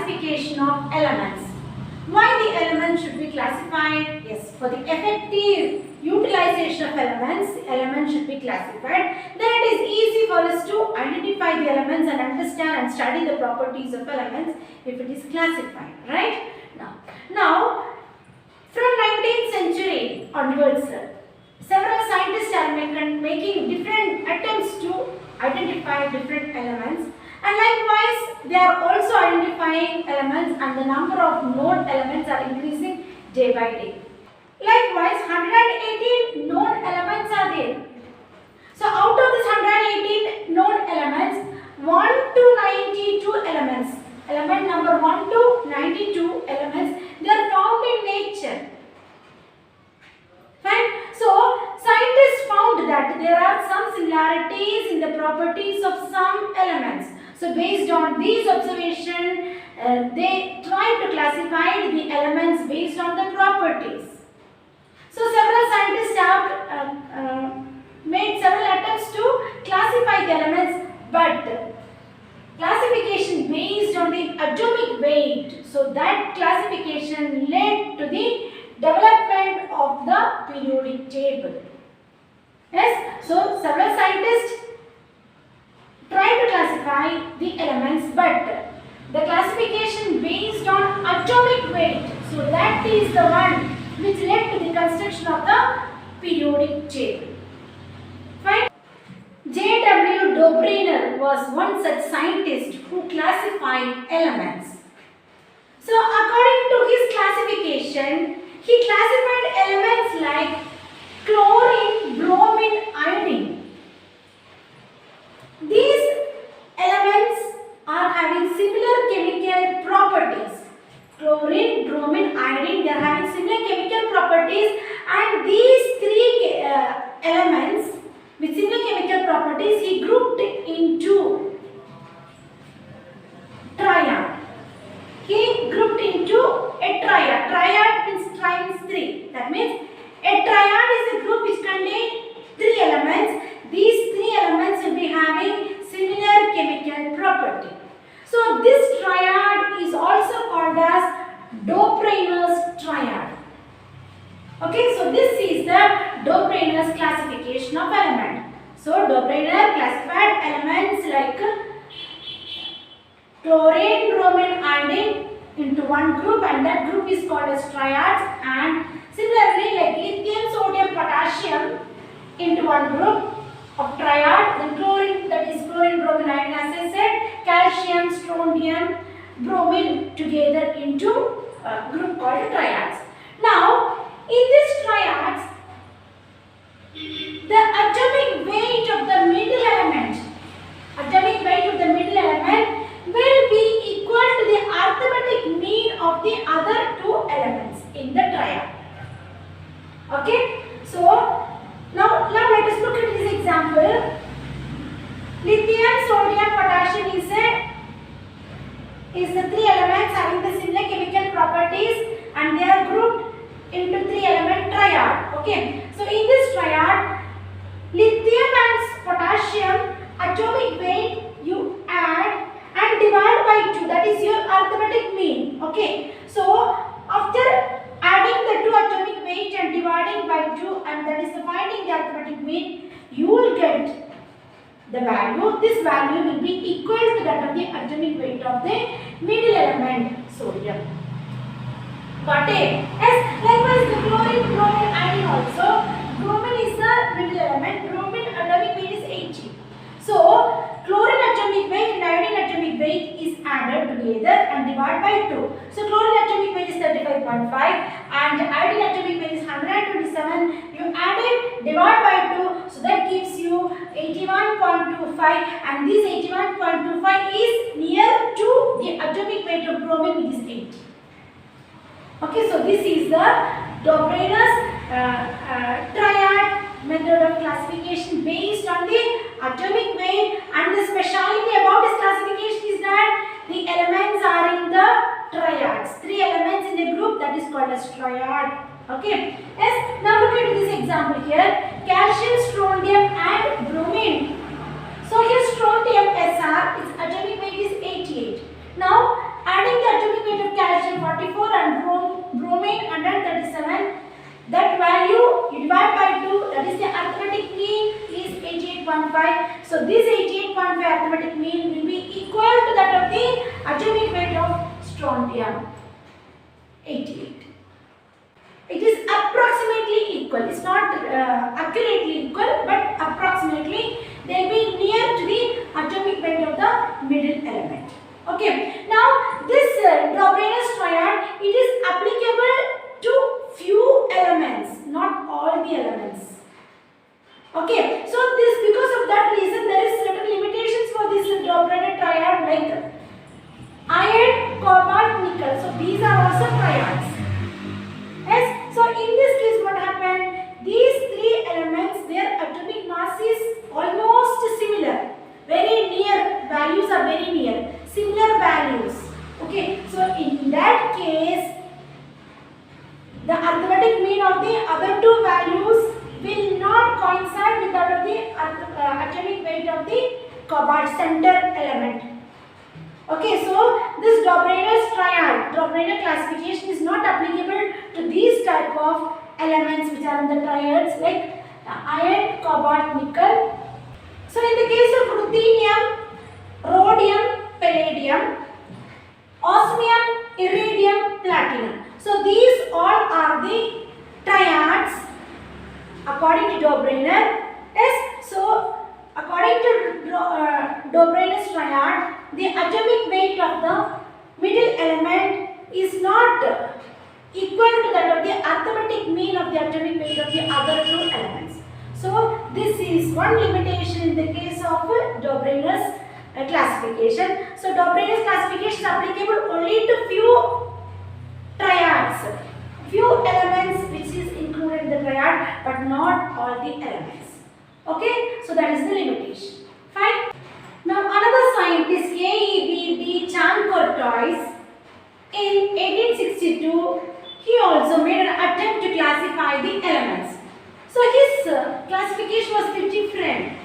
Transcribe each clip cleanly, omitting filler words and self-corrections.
classification of elements. Why the elements should be classified? Yes, for the effective utilization of elements should be classified. Then it is easy for us to identify the elements and understand and study the properties of elements if it is classified, right? Now from 19th century onwards, several scientists are making different attempts to identify different elements, and likewise they are also identifying elements, and the number of known elements are increasing day by day. Likewise 118 known elements are there. So out of this 118 known elements, 1 to 92 elements, element number 1 to 92 elements, they are found in nature. Fine. So scientists found that there are some similarities in the properties of some elements. So based on these observations, they tried to classify the elements based on the properties. So several scientists have made several attempts to classify the elements, but classification based on the atomic weight. So that classification led to the development of the periodic table. Yes, so several scientists try to classify the elements, but the classification based on atomic weight, so that is the one which led to the construction of the periodic table. Fine. J.W. Dobrynin was one such scientist who classified elements. So according to his classification, he classified elements like chlorine, bromine, iodine. These elements are having similar chemical properties. Chlorine, bromine, iodine, they are having similar chemical properties, and these three elements with similar chemical properties he grouped into triad. He grouped into a triad. Triad means tri means 3. That means a triad is a group which contains 3 elements. These 3 elements will be having similar chemical property. So this triad is also called as Dobrynin's triad. Okay, so this is the Dobrynin's classification of element. So Dobrynin classified elements like chlorine, bromine, iodine into one group, and that group is called as triads, and similarly like lithium, sodium, potassium into one group of triad, then chlorine, that is chlorine, bromine, iodine, as I said, calcium, strontium, bromine together into a group called triads. Now in these triads, the atomic weight of the middle element will be equal to the arithmetic mean of the other 2 elements in the triad. Okay, so now let us look at this example. Lithium, sodium, potassium is the 3 elements having the similar chemical properties, and they are grouped into 3 element triad. Okay, so in this triad, lithium and potassium atomic weight you add and divide by 2, that is your arithmetic mean. Okay, so after adding the 2 atomic weight and dividing by 2, and that is finding the arithmetic mean, you will get the value. This value will be equal to that of the atomic weight of the middle element, sodium. Got it? Yes, likewise the chlorine, bromine, iodine also. Bromine is the middle element. Bromine atomic weight is 80. So chlorine atomic weight and iodine atomic weight is added together and divided by 2. So chlorine atomic weight is 35.5 and iodine atomic weight is 127. You add it, divide by 2, so that gives you 81.25, and this 81.25 is near to the atomic weight of bromine, which is 80. Okay, so this is the Dobrynin's triad method of classification based on the atomic weight, and the speciality about this classification is that the elements are in the triads. 3 elements in a group, that is called as triad. Okay. Yes. Now look at this example here. Calcium, strontium and bromine. So here strontium Sr, its atomic weight is 88. Now adding the atomic weight of strontium 88. It is approximately equal. It's not accurately equal, but approximately they will be near to the atomic weight of the middle element. Okay. Now this Dobrynin's triad, it is applicable to few elements, not all the elements. Okay. So this, because of that reason, there is certain limitations for this Dobrynin triad, like iron, cobalt, nickel. So these are also triads. Yes. So in this case, what happened? These three elements, their atomic mass is almost similar. Very near. Values are very near. Similar values. Okay. So in that case, the arithmetic mean of the other two values will not coincide with that of the atomic weight of the cobalt center element. Okay, so this Dobrynin's triad, Dobrynin classification is not applicable to these type of elements which are in the triads like iron, cobalt, nickel. So in the case of ruthenium, rhodium, palladium, osmium, iridium, platinum. So these all are the triads according to Dobrynin. Yes, so according to Dobrynin's triad, the atomic weight of the middle element is not equal to that of the arithmetic mean of the atomic weight of the other two elements. So this is one limitation in the case of Dobrynin's classification. So Dobrynin's classification is applicable only to few triads, few elements which is included in the triad, but not all the elements. Okay, so that is the limitation. Fine. Now another scientist, A.E.B.D. Chancourtois, in 1862, he also made an attempt to classify the elements. So his classification was a bit different.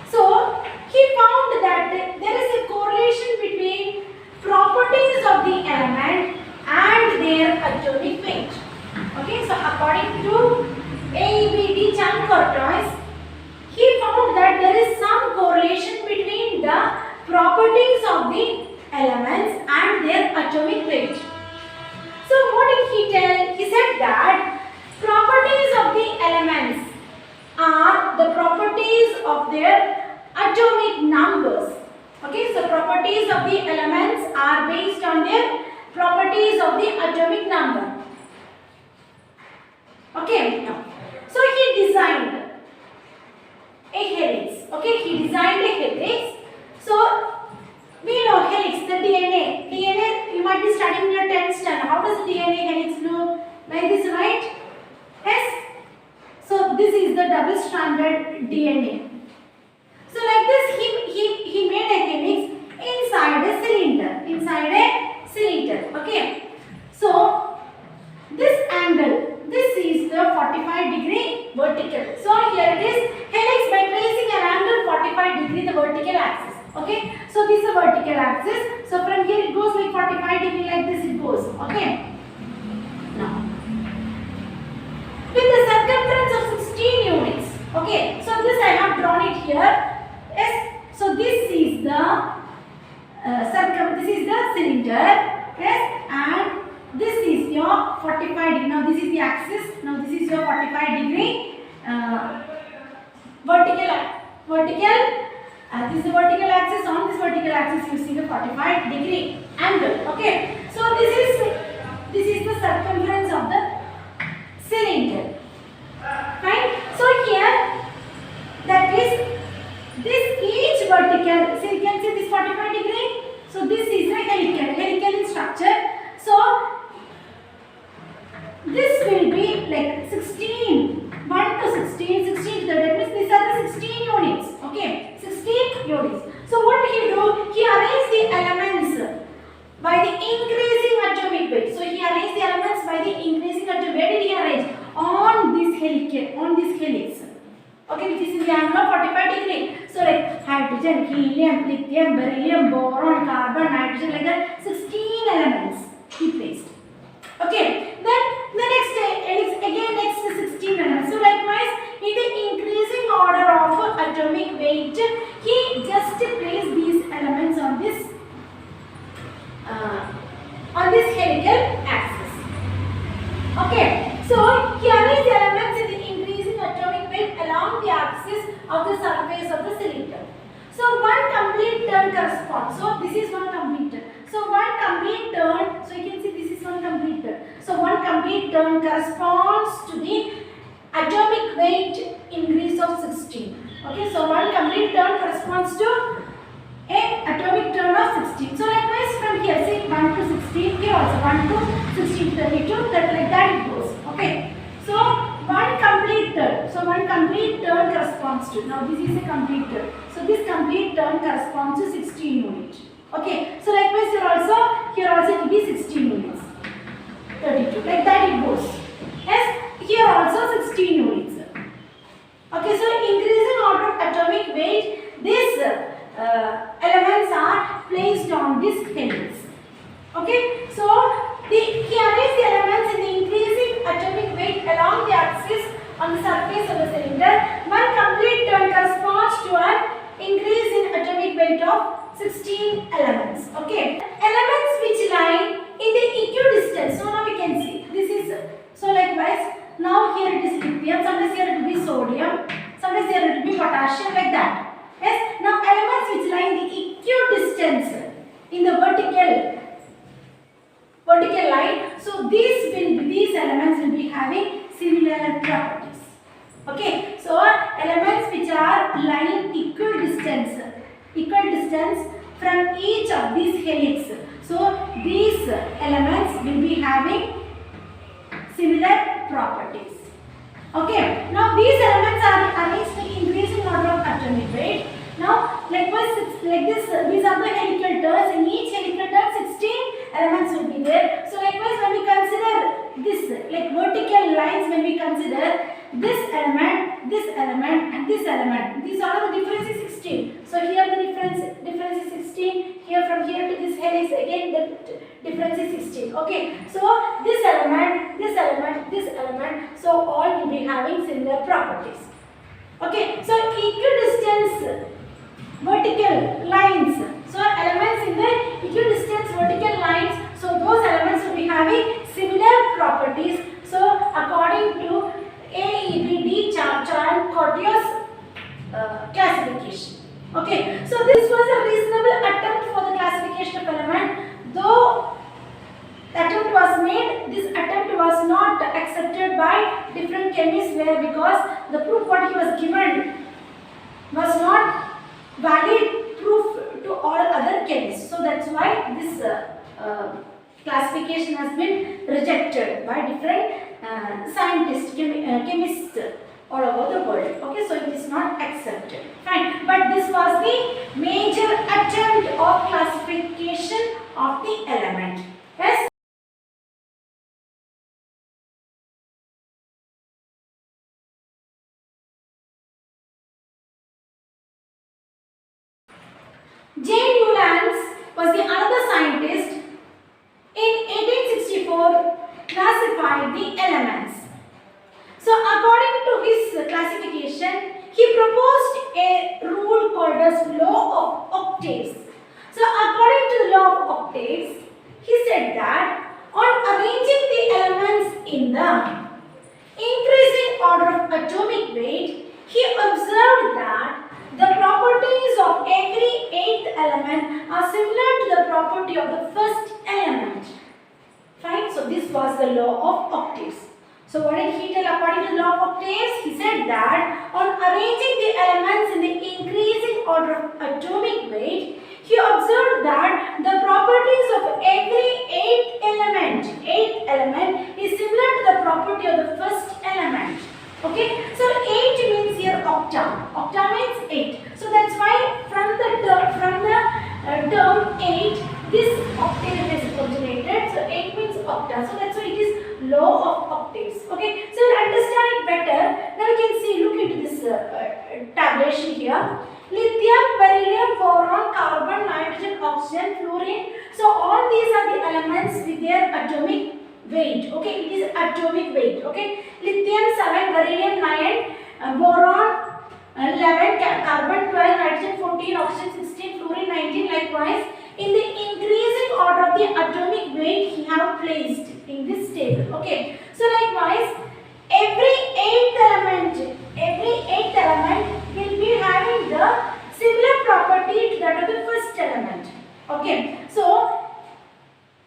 So he found that there is a correlation between properties of the element and their atomic weight. Okay, so according to A.E.B.D. Chancourtois, he found that there is some correlation between the properties of the elements and their atomic weight. So what did he tell? He said that properties of the elements are the properties of their atomic numbers. Okay, so properties of the elements are based on their properties of the atomic number. Okay, so he designed a helix. Okay, he designed a helix. So we know helix, the DNA. DNA, you might be studying in your 10th standard. How does the DNA helix look? Like this, right? Yes. So this is the double-stranded DNA. So like this, he made a helix inside a cylinder. Inside a cylinder. Okay. So this angle, this is the 45-degree vertical. So here it is helix by tracing an angle 45 degree the vertical axis. Okay. So this is a vertical axis. So from here it goes like 45 degree, like this it goes. Okay. Now with the circumference of 16 units. Okay. So this I have drawn it here. Yes. So this is the this is the cylinder. Yes. And this is your 45 degree. Now this is the axis. Now this is your 45 degree vertical. This is the vertical axis. On this vertical axis, you see the 45 degree angle. Okay. So this is the circumference of the cylinder. Fine. So here, that is this each vertical. So you can see this 45 degree. So this is a helical in structure. So this will be like 16, 1 to 16, 16 to 30. That means these are the 16 units. Okay, 16 units. So what did he do? He arranged the elements by the increasing atomic weight. So he arranged the elements by the increasing atomic weight. Where did he arrange? On this helix. Okay, which is in the angle of 45 degree. So like hydrogen, helium, lithium, beryllium, boron, carbon, nitrogen, like that 16 elements he placed. Okay, then the next next 16 elements. So likewise, in the increasing order of atomic weight, he just placed these elements on this 16. So likewise from here, say 1 to 16, here also 1 to 16 32, that like that it goes. Okay. So one complete turn. So one complete turn corresponds to, now this is a complete turn. So this complete turn corresponds to 16 units. Okay. So likewise here also it will be 16 units. 32. Like that it goes. Yes. Here also 16 units. Okay. So increasing order of atomic weight, these elements are placed on this helix. Okay. So he arranges the elements in the increasing atomic weight along the axis on the surface of the cylinder. One complete turn corresponds to an increase in atomic weight of 16 elements. Okay. Elements which lie in the equidistant. So now we can see this is, so likewise now here it is lithium, sometimes here it will be sodium, sometimes here it will be potassium, like that. Yes. Now elements which lie in the equidistance in the vertical line. So these elements will be having similar properties. Okay. So elements which are lying equidistance from each of these helix. So these elements will be having similar properties. Okay. Now these elements are arranged in increasing order of atomic weight. Now likewise like this, these are the helical turns. In each helical turn 16 elements will be there. So likewise when we consider this like vertical lines, when we consider this element and this element, these are the difference is 16. So here the difference is 16. Here from here to this helix again the difference is 16. Okay. So this element, so all will be having similar properties. Okay. So equidistance vertical lines. So elements in the equidistance vertical lines, so those elements will be having similar properties. So according to AEBD Charpentier classification. Okay. So this was a reasonable attempt for the classification of element. Though the attempt was made, this attempt was not accepted by different chemists, where because the proof what he was given was not valid proof to all other chemists. So that's why this classification has been rejected by different scientists, chemists all over the world. Okay, so it is not accepted. Fine. But this was the major attempt of classification of the element. Yes. J. Newlands was the another scientist. In 1864, classified the elements. So according to his classification, he proposed a rule called as law of octaves. So according to the law of octaves, he said that on arranging the elements in the increasing order of atomic weight, he observed that the properties of every eighth element are similar to the property of the first element. Fine. So this was the law of octaves. So what did he tell according to the law of octaves? He said that on arranging the elements in the increasing order of atomic weight, he observed that the properties of every eighth element is similar to the property of the first element. Okay, so 8 means here octa. Octa means 8. So that's why from the term 8, this octave is originated. So 8 means octa. So that's why it is law of octaves. Okay, so to understand it better, now we can see, look into this tabulation here. Lithium, beryllium, boron, carbon, nitrogen, oxygen, fluorine. So all these are the elements with their atomic weight. Okay, it is atomic weight. Okay, lithium 7, beryllium 9, boron 11, carbon 12, nitrogen 14, oxygen 16, fluorine 19. Likewise, in the increasing order of the atomic weight, he have placed in this table. Okay, so likewise, every eighth element will be having the similar property to that of the first element. Okay, so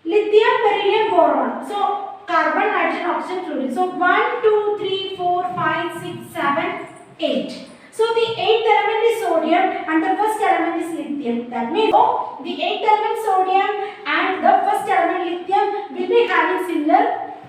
lithium, beryllium, boron. So carbon, nitrogen, oxygen, fluorine. So 1, 2, 3, 4, 5, 6, 7, 8. So the eighth element is sodium and the first element is lithium. That means the eighth element sodium and the first element lithium will be having similar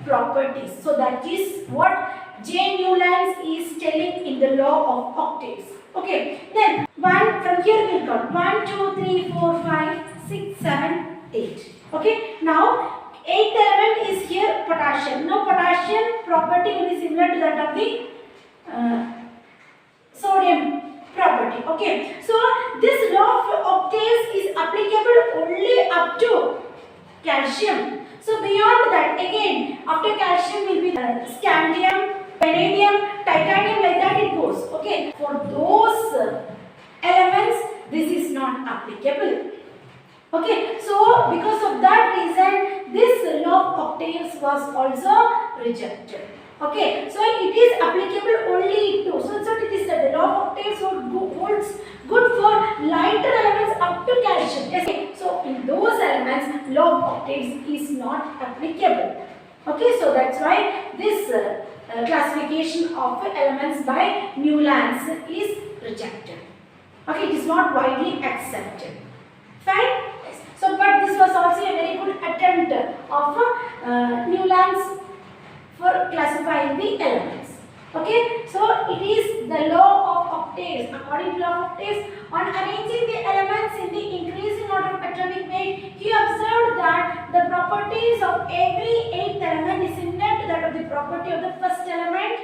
properties. So that is what J. Newlands is telling in the law of octaves. Okay. Then one from here we'll count 1, 2, 3, 4, 5, 6, 7, 8. Okay. Now eighth element is here potassium. Now potassium property will be similar to that of the sodium property. Okay, so this law of octaves is applicable only up to calcium. So beyond that, again after calcium will be scandium, vanadium, titanium, like that it goes. Okay, for those elements this is not applicable. Okay, so because of that reason this law of octaves was also rejected. Okay, so it is applicable only to, so it is that the law of octaves holds good for lighter elements up to calcium. Okay, so in those elements law of octaves is not applicable. Okay, so that's why this classification of elements by Newlands is rejected. Okay, it is not widely accepted. Fine. So, but this was also a very good attempt of Newlands for classifying the elements. Okay, so it is the law of octaves. According to law of octaves, on arranging the elements in the increasing order of atomic weight, he observed that the properties of every eighth element is similar to that of the property of the first element.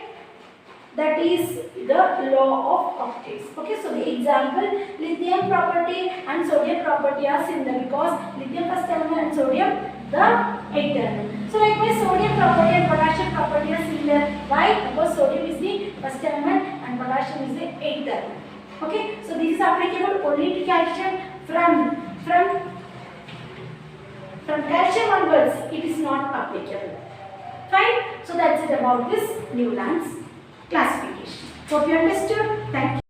That is the law of octaves. Okay, so the example, lithium property and sodium property are similar because lithium first element and sodium the eighth element. So likewise sodium property and potassium property are similar. Why? Because sodium is the first element and potassium is the eighth element. Okay, so this is applicable only to calcium. From calcium onwards it is not applicable. Fine. So that's it about this Newlands classification. Hope you understood. Thank you.